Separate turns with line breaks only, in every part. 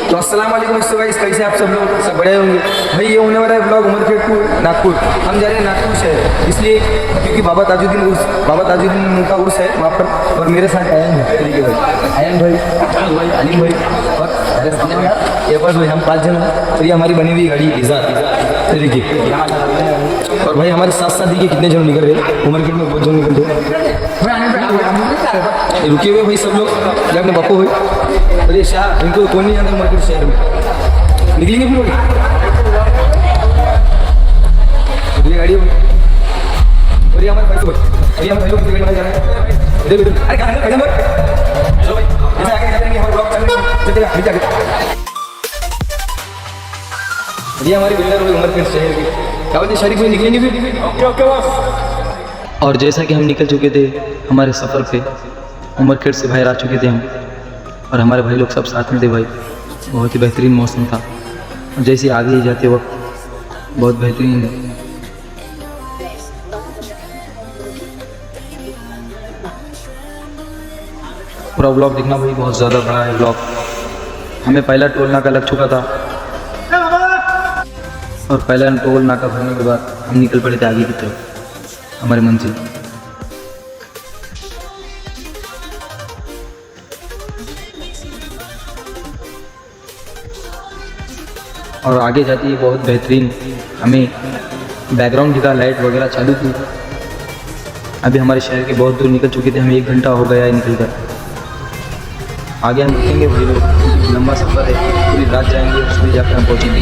तो अस्सलाम वालेकुम मिस्टर भाई, कैसे आप सब लोग? सब बढ़िया होंगे भाई। ये होने वाला है ब्लॉग उमरखेड़ टू नागपुर। हम जा रहे हैं नागपुर शहर, इसलिए क्योंकि बाबा ताजुद्दीन का उर्स है वहाँ पर। और मेरे साथ आयन है, ठीक है भाई, आयन भाई, अलीम भाई और ये बस भाई, हम 5 जन हैं। और ये हमारी बनी हुई गाड़ी इज़ात, देखिए। और भाई हमारे साथ साथ देखिए कितने जन निकल रहे हैं, उमरखेड़ में बहुत जन निकल रहे हैं। रुके हुए भाई सब लोग, ये अपने बापू भाई और ये शाह, इनको कौन नहीं आता उमरखेड़ शहर में। निकलेंगे फिर भाई, ये गाड़ी है और ये हमारे भाई भाई, ये हम भाई लोग गाड़ी बना जा रहे हैं। इधर इधर, अरे कहाँ है भाई? चलो भाई, जैसे आगे जाएंगे हमारे ब्लॉग चलेगा, नीचे आगे। ये हमारी बिल्डर हुई उमरखेड़ शहर की, क्या बोलते शरीफ में निकलेंगे फिर? ओके ओके बस।
और जैसा कि हम निकल चुके थे हमारे सफ़र पे, उमरखेड़ से बाहर आ चुके थे हम, और हमारे भाई लोग सब साथ में थे भाई। बहुत ही बेहतरीन मौसम था। और जैसे आगे ही जाते वक्त बहुत बेहतरीन पूरा ब्लॉग देखना भाई, बहुत ज़्यादा बड़ा है ब्लॉग। हमें पहला टोल नाका लग चुका था, और पहला टोल नाका भरने के बाद हम निकल पड़े थे आगे की तरफ हमारे मंजिल। और आगे जाती है बहुत बेहतरीन, हमें बैकग्राउंड दिखा, लाइट वगैरह चालू थी। अभी हमारे शहर के बहुत दूर निकल चुके थे, हमें 1 घंटा हो गया है निकल कर। आगे हम रुकेंगे भाई लोग, लंबा सफ़र है, पूरी रात जाएंगे, उसमें जाकर हम पहुँचेंगे,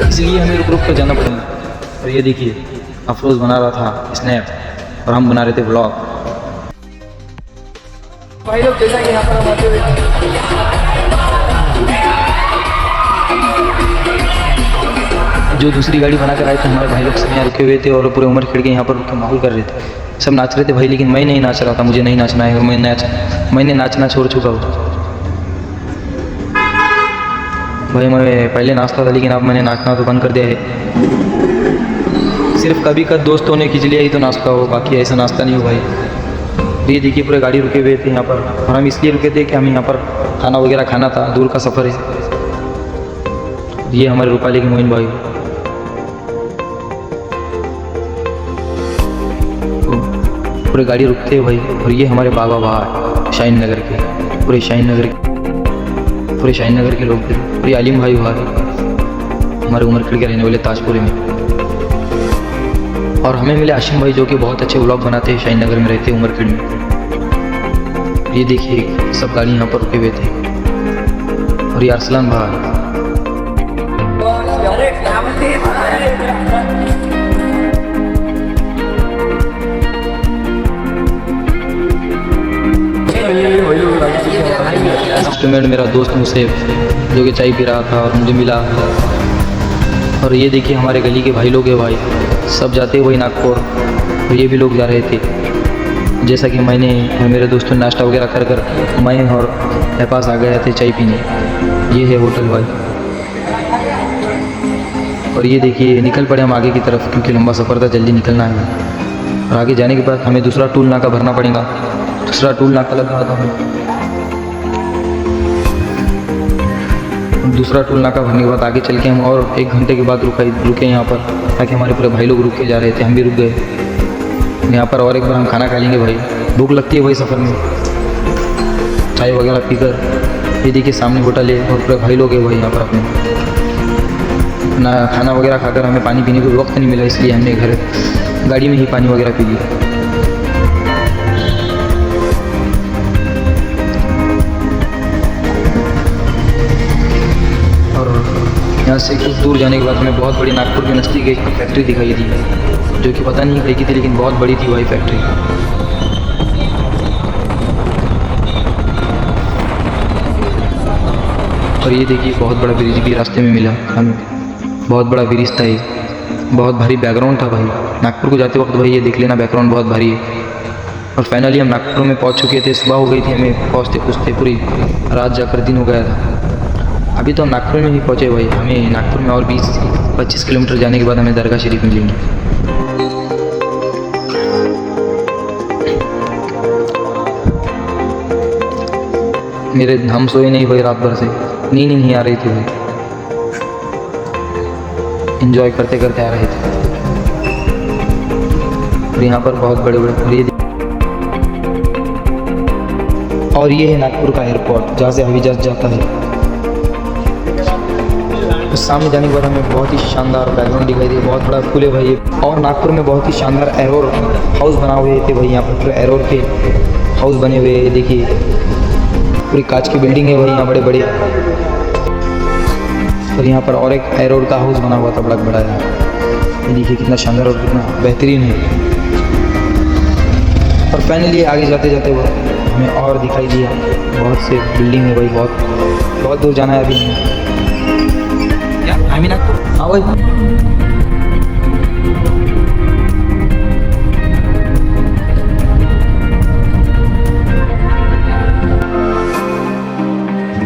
इसलिए हमें रुक रुक कर जाना पड़ेगा। और ये देखिए, अफरोज़ बना रहा था स्नैप और हम बना रहे थे व्लॉग।
भाई लोग जैसा कि यहाँ पर हम आते हुए
जो दूसरी गाड़ी बना कर आए थे हमारे भाई लोग सब यहाँ रुके हुए थे, और पूरे उमरखेड़ के यहाँ पर रुक के माहौल कर रहे थे। सब नाच रहे थे भाई, लेकिन मैं नहीं नाच रहा था, मुझे नहीं नाचना है, और मैंने नाचना छोड़ चुका हूँ भाई। मैं पहले नाचता था, लेकिन अब मैंने नाचना तो बंद कर दिया है। सिर्फ कभी कभी दोस्तों ने खींच लिया ही तो नाचता हो, बाकी ऐसा नाचता नहीं हो भाई। ये देखिए पूरे गाड़ी रुके हुए थे यहाँ पर, और हम इसलिए रुके थे कि हमें यहाँ पर खाना वगैरह खाना था, दूर का सफ़र है। ये हमारे रूपाली के मोइन भाई, पूरे गाड़ी रुकते हैं भाई। और ये हमारे बाबा बाहर शाहीन नगर के, पूरे शाहीन नगर के लोग थे। और ये अलीम भाई बाहर हमारे उमरखेड़ के रहने वाले ताजपुरे में। और हमें मिले आशिम भाई, जो कि बहुत अच्छे व्लॉग बनाते हैं, शाहीन नगर में रहते हैं उमरखेड़ में। ये देखिए सब गाड़ी यहाँ पर रुके हुए थे। और ये अरसलान भाई, स्टूडेंट मेरा दोस्त मुझसे जो कि चाय पी रहा था और मुझे मिला। और ये देखिए हमारे गली के भाई लोग हैं भाई, सब जाते वही नागपुर, और ये भी लोग जा रहे थे। जैसा कि मैंने और मेरे दोस्तों ने नाश्ता वगैरह कर कर मैं और मेरे पास आ गए थे चाय पीने। ये है होटल भाई। और ये देखिए निकल पड़े हम आगे की तरफ, क्योंकि लंबा सफ़र था, जल्दी निकलना है। और आगे जाने के बाद हमें दूसरा टूल नाका भरना पड़ेगा। दूसरा टूल नाका लग रहा था हमें, दूसरा टूल नाका भरने के बाद आगे चल के हम और 1 घंटे के बाद रुके यहाँ पर, ताकि हमारे पूरे भाई लोग रुक के जा रहे थे, हम भी रुक गए यहाँ पर। और एक बार हम खाना खा लेंगे भाई, भूख लगती है भाई सफ़र में, चाय वगैरह पीकर। ये देखिए सामने होटल है और पूरे भाई लोग हैं भाई यहाँ पर अपने ना खाना वगैरह खाकर हमें पानी पीने को वक्त नहीं मिला, इसलिए हमने घर गाड़ी में ही पानी वगैरह पी लिया। यहाँ से कुछ दूर जाने के बाद हमें बहुत बड़ी नागपुर के नज़दीक एक फैक्ट्री दिखाई दी, जो कि पता नहीं कहीं की थी, लेकिन बहुत बड़ी थी वही फैक्ट्री। और ये देखिए बहुत बड़ा ब्रिज भी रास्ते में मिला हमें, बहुत बड़ा ब्रिज था ये, बहुत भारी बैकग्राउंड था भाई। नागपुर को जाते वक्त भाई ये देख लेना, बैकग्राउंड बहुत भारी है। और फाइनली हम नागपुर में पहुँच चुके थे, सुबह हो गई थी हमें पहुँचते पूरी रात जाकर दिन हो गया था। अभी तो हम नागपुर में ही पहुँचे भाई, हमें नागपुर में और 20-25 किलोमीटर जाने के बाद हमें दरगाह शरीफ मिलेंगे। हम सोए नहीं भाई रात भर से, नींद नहीं आ रही थी भाई, एंजॉय करते करते आ रहे थे। और यहाँ पर बहुत बड़े बड़े और ये है नागपुर का एयरपोर्ट जहाँ से हवाई जहाज जाता है। उस सामने जाने के बाद हमें बहुत ही शानदार बैकग्राउंड दिखाई दी, बहुत बड़ा पुल है भाई। और नागपुर में बहुत ही शानदार एरोर हाउस बना हुए थे भाई। यहाँ पर पूरे एरोर के हाउस बने हुए हैं, देखिए पूरी कांच की बिल्डिंग है भाई यहाँ बड़े बड़े। और यहाँ पर और एक एरोर का हाउस बना हुआ था बड़ा बड़ा है, ये देखिए कितना शानदार और कितना बेहतरीन है। और फाइनली आगे जाते जाते वो हमें और दिखाई दिया बहुत से बिल्डिंग है भाई, बहुत बहुत दूर जाना है अभी हमें। हाँ भाई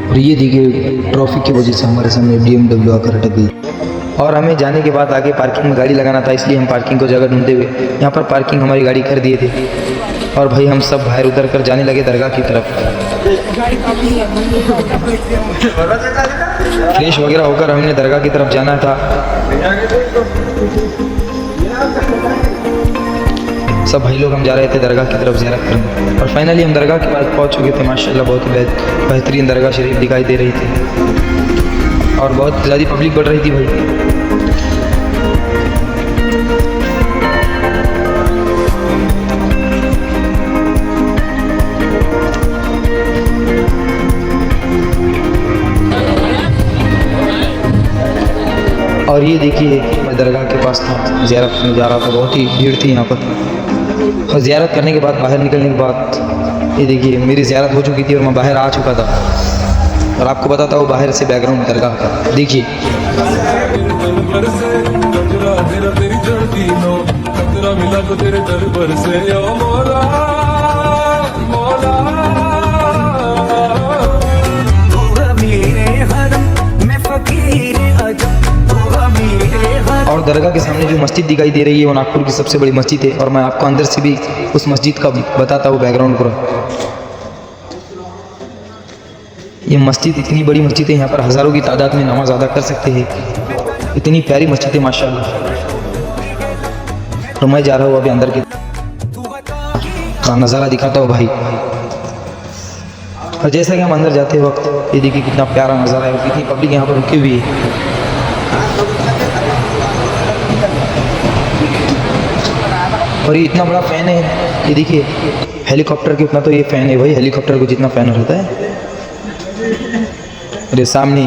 और ये देखिए ट्रैफिक की वजह से हमारे सामने BMW आकर अटक गई। और हमें जाने के बाद आगे पार्किंग में गाड़ी लगाना था, इसलिए हम पार्किंग को जगह ढूंढते हुए यहाँ पर पार्किंग हमारी गाड़ी कर दिए थे। और भाई हम सब बाहर उतर कर जाने लगे दरगाह की तरफ। फ्रेश वगैरह होकर हमने दरगाह की तरफ जाना था। सब भाई लोग हम जा रहे थे दरगाह की तरफ ज़ियारत करने। और फाइनली हम दरगाह के पास पहुंच चुके थे। माशाल्लाह बहुत ही बेहतरीन दरगाह शरीफ दिखाई दे रही थी और बहुत ज़्यादा पब्लिक बढ़ रही थी भाई। और ये देखिए मैं दरगाह के पास था, ज़ियारत करने जा रहा था, बहुत ही भीड़ थी यहाँ पर। और ज़ियारत करने के बाद बाहर निकलने के बाद ये देखिए मेरी ज़ियारत हो चुकी थी और मैं बाहर आ चुका था। और आपको बताता हूँ बाहर से बैकग्राउंड दरगाह का देखिए। और दरगाह के सामने जो मस्जिद दिखाई दे रही है वो नागपुर की सबसे बड़ी मस्जिद है। और मैं आपको अंदर से भी उस मस्जिद का बताता हूँ बैकग्राउंड पूरा। ये मस्जिद इतनी बड़ी मस्जिद है, यहाँ पर हज़ारों की तादाद में नमाज अदा कर सकते हैं। इतनी प्यारी मस्जिद है माशाल्लाह। तो मैं जा रहा हूँ अभी अंदर के नज़ारा दिखाता हूँ भाई। और जैसा कि हम अंदर जाते वक्त ये देखिए कितना प्यारा नज़ारा है और कितनी पब्लिक यहाँ पर रुकी हुई है। और ये इतना बड़ा फ़ैन है, ये देखिए हेलीकॉप्टर के उतना तो ये फ़ैन है भाई, हेलीकॉप्टर को जितना फ़ैन रहता है। अरे सामने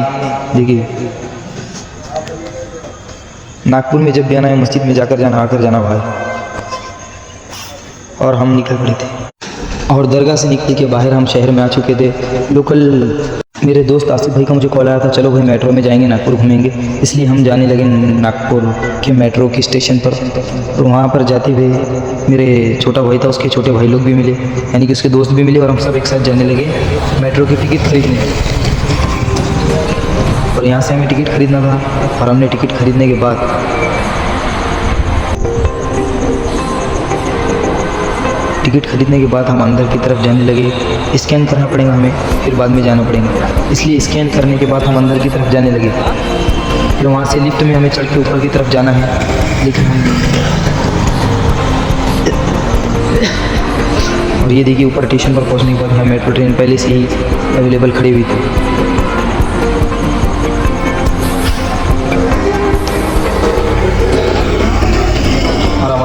देखिए नागपुर में जब भी आना है मस्जिद में जाकर जाना आकर जाना भाई। और हम निकल पड़े थे और दरगाह से निकल के बाहर हम शहर में आ चुके थे। लोकल मेरे दोस्त आसिफ भाई का मुझे कॉल आया था, चलो भाई मेट्रो में जाएंगे, नागपुर घूमेंगे। इसलिए हम जाने लगे नागपुर के मेट्रो के स्टेशन पर। और वहाँ पर जाते हुए मेरे छोटा भाई था, उसके छोटे भाई लोग भी मिले, यानी कि उसके दोस्त भी मिले। और हम सब एक साथ जाने लगे मेट्रो की टिकट खरीदने। और यहाँ से हमें टिकट खरीदना था और हमने टिकट खरीदने के बाद हम अंदर की तरफ जाने लगे। स्कैन करना पड़ेगा हमें, फिर बाद में जाना पड़ेगा, इसलिए स्कैन करने के बाद हम अंदर की तरफ जाने लगे। फिर वहाँ से लिफ्ट में हमें चढ़ के ऊपर की तरफ जाना है, लेकिन हम और ये देखिए ऊपर स्टेशन पर पहुँचने के बाद यहाँ मेट्रो ट्रेन पहले से ही अवेलेबल खड़ी हुई थी।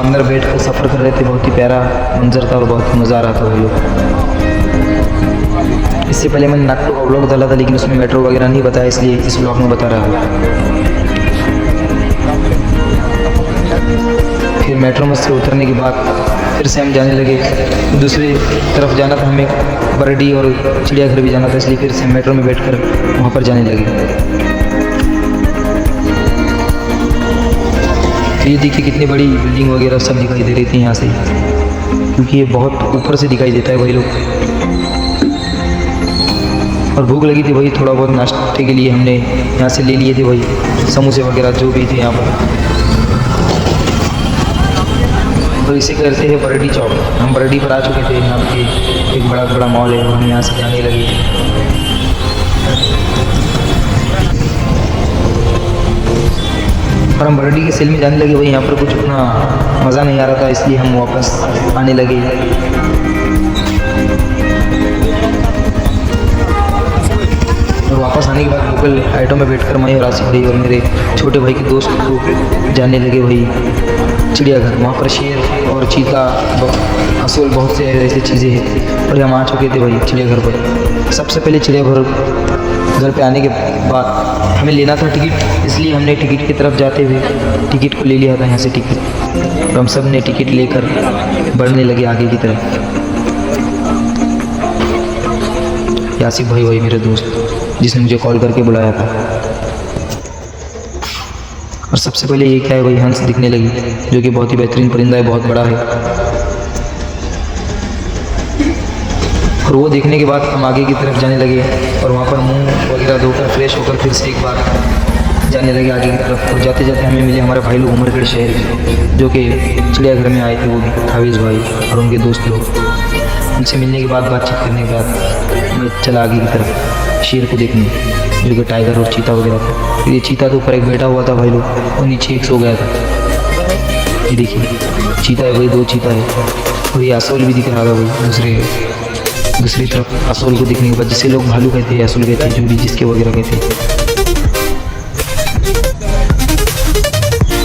अंदर बैठकर सफ़र कर रहे थे, बहुत ही प्यारा मंजर था और बहुत मज़ा आ रहा था भाई लोग। इससे पहले मैंने नागपुर का व्लॉग डाला था, लेकिन उसमें मेट्रो वगैरह नहीं बताया, इसलिए इस व्लॉग में बता रहा हूँ। फिर मेट्रो में से उतरने के बाद फिर से हम जाने लगे, दूसरी तरफ जाना था हमें, बरडी और चिड़ियाघर भी जाना था, इसलिए फिर से मेट्रो में बैठकर वहाँ पर जाने लगे। ये देखिए कितनी बड़ी बिल्डिंग वगैरह सब दिखाई दे रही थी यहाँ से, क्योंकि ये बहुत ऊपर से दिखाई देता है भाई लोग। और भूख लगी थी भाई, थोड़ा बहुत नाश्ते के लिए हमने यहाँ से ले लिए थे भाई, समोसे वगैरह जो भी थे यहाँ पर। तो इसे करते हैं बरडी चौक। हम बरडी पर आ चुके थे, यहाँ पे एक बड़ा मॉल है, हम यहाँ से जाने लगे। और हम बरडी के सेल में जाने लगे, वही यहाँ पर कुछ उतना मज़ा नहीं आ रहा था, इसलिए हम वापस आने लगे। और वापस आने के बाद लोकल आइटम में बैठकर मैं और आसिफ भाई और मेरे छोटे भाई के दोस्त को जाने लगे वही चिड़ियाघर। वहाँ पर शेर और चीता, असुल, बहुत से ऐसी चीज़ें हैं और हम आ चुके थे वही चिड़ियाघर पर। सबसे पहले चिड़ियाघर घर पे आने के बाद हमें लेना था टिकट, इसलिए हमने टिकट की तरफ जाते हुए टिकट को ले लिया था यहाँ से टिकट। और हम सब ने टिकट लेकर बढ़ने लगे आगे की तरफ। आसिफ भाई वही मेरे दोस्त जिसने मुझे कॉल करके बुलाया था। और सबसे पहले ये क्या है, वही हंस दिखने लगी, जो कि बहुत ही बेहतरीन परिंदा है, बहुत बड़ा है। और वो देखने के बाद हम आगे की तरफ जाने लगे और वहाँ पर मुंह वगैरह धोकर फ्रेश होकर फिर से एक बार जाने लगे आगे की तरफ। और जाते जाते हमें मिले हमारे भाई लोग उमरगढ़ शहर के, जो कि चिड़ियाघर में आए थे, वो भी हाविज भाई और उनके दोस्त लोग। उनसे मिलने के बाद बातचीत करने के बाद मैं चला आगे की तरफ शेर को देखने, जो कि टाइगर और चीता वगैरह था। ये चीता तो ऊपर एक बैठा हुआ था भाई लोग, और नीचे एक सो गया था। ये देखिए चीता है, वही 2 चीता है। और ये असोल भी दिख रहा था वही दूसरी तरफ। असोल को देखने के बाद, जिसे लोग भालू कहते हैं, असोल कहते हैं, जो भी जिसके वगैरह कहते हैं।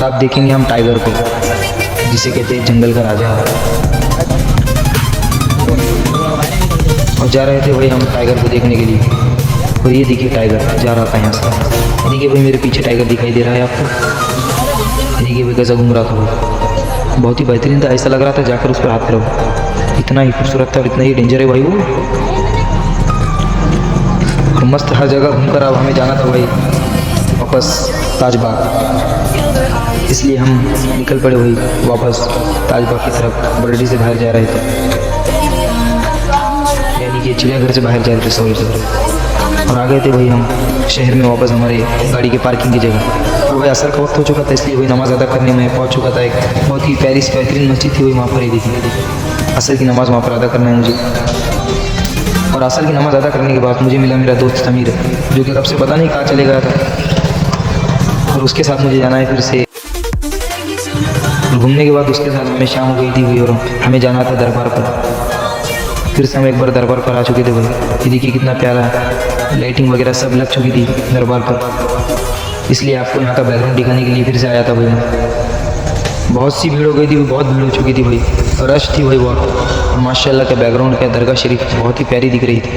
आप देखेंगे हम टाइगर को, जिसे कहते हैं जंगल का राजा। और जा रहे थे वही हम टाइगर को देखने के लिए। और ये देखिए टाइगर जा रहा था यहाँ से। देखिए भाई मेरे पीछे टाइगर दिखाई दे रहा है आपको। देखिए भाई कैसा घूम रहा था वो, बहुत ही बेहतरीन था। ऐसा लग रहा था जाकर उस पर हाथ करो, इतना ही खूबसूरत था और इतना ही डेंजर है भाई वो। और मस्त हर जगह घूमकर अब हमें जाना था भाई वापस ताजबाग, इसलिए हम निकल पड़े वही वापस ताजबाग की तरफ। बरडी से बाहर जा रहे थे, यानी कि चिड़ियाघर से बाहर जा रहे थे सॉरी। और आ गए थे वही हम शहर में वापस हमारे गाड़ी के पार्किंग की जगह। और वही असर का वक्त हो चुका था, इसलिए वही नमाज़ अदा करने में पहुंच चुका था। एक बहुत ही बेहतरीन मस्जिद थी वही वहाँ पर ही देखी। असर की नमाज़ वहाँ पर अदा करना है मुझे। और असर की नमाज़ अदा करने के बाद मुझे मिला मेरा दोस्त समीर, जो कि कब से पता नहीं कहाँ चले गया था। और उसके साथ मुझे जाना है फिर से घूमने के बाद। उसके साथ हमें शाम हो गई थी हुई और हमें जाना था दरबार पर। फिर से हम एक बार दरबार पर आ चुके थे भाई। ये देखिए कितना प्यारा लाइटिंग वगैरह सब लग चुकी थी दरबार पर, इसलिए आपको यहाँ का बैकग्राउंड दिखाने के लिए फिर से आया था भाई मैं। बहुत सी भीड़ हो गई थी, बहुत भीड़ हो चुकी थी भाई, रश थी भाई बहुत। और माशाल्लाह का बैकग्राउंड क्या, दरगाह शरीफ बहुत ही प्यारी दिख रही थी।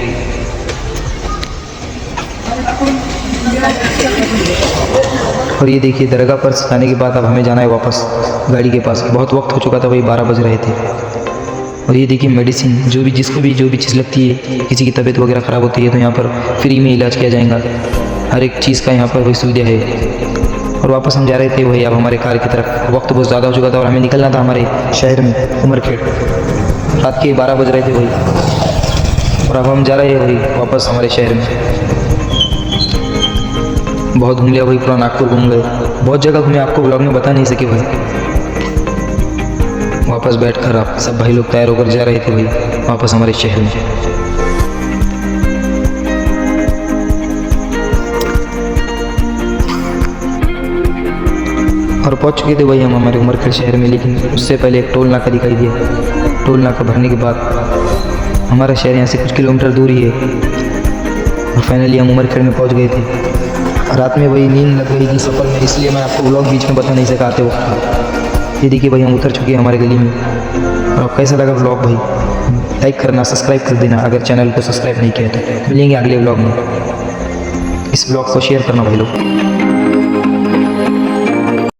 और ये देखिए दरगाह पर जाने के बाद अब हमें जाना है वापस गाड़ी के पास। बहुत वक्त हो चुका था भाई, 12 बज रहे थे। और ये देखिए मेडिसिन, जो भी जिसको भी जो भी चीज़ लगती है, किसी की तबीयत वगैरह ख़राब होती है तो यहाँ पर फ्री में इलाज किया जाएगा। हर एक चीज़ का यहाँ पर वही सुविधा है। और वापस हम जा रहे थे वही अब हमारे कार की तरफ। वक्त बहुत ज़्यादा हो चुका था और हमें निकलना था हमारे शहर में उमरखेड़। रात के 12 बज रहे थे वही। और अब हम जा रहे हैं वही वापस हमारे शहर में। बहुत घूम लिया वही, पूरा नागपुर घूम गए, बहुत जगह घूमे, आपको ब्लॉग में बता नहीं सके भाई। वापस बैठकर आप सब भाई लोग तैयार होकर जा रहे थे भाई वापस हमारे शहर में। और पहुंच चुके थे भाई हम हमारे उमरखेड़ शहर में, लेकिन उससे पहले एक टोल नाका दिखाई दिया। टोल नाका भरने के बाद हमारा शहर यहाँ से कुछ किलोमीटर दूर ही है। और फाइनली हम उमरखेड़ में पहुंच गए थे। रात में वही नींद लग गई थी सफ़र में, इसलिए मैं आपको ब्लॉग बीच में बता नहीं सका आते वक्त। ये देखिए भाई हम उतर चुके हैं हमारे गली में। और अब कैसा लगा ब्लॉग भाई, लाइक करना, सब्सक्राइब कर देना अगर चैनल को सब्सक्राइब नहीं किया तो। मिलेंगे अगले ब्लॉग में। इस ब्लॉग को शेयर करना भाई लोग।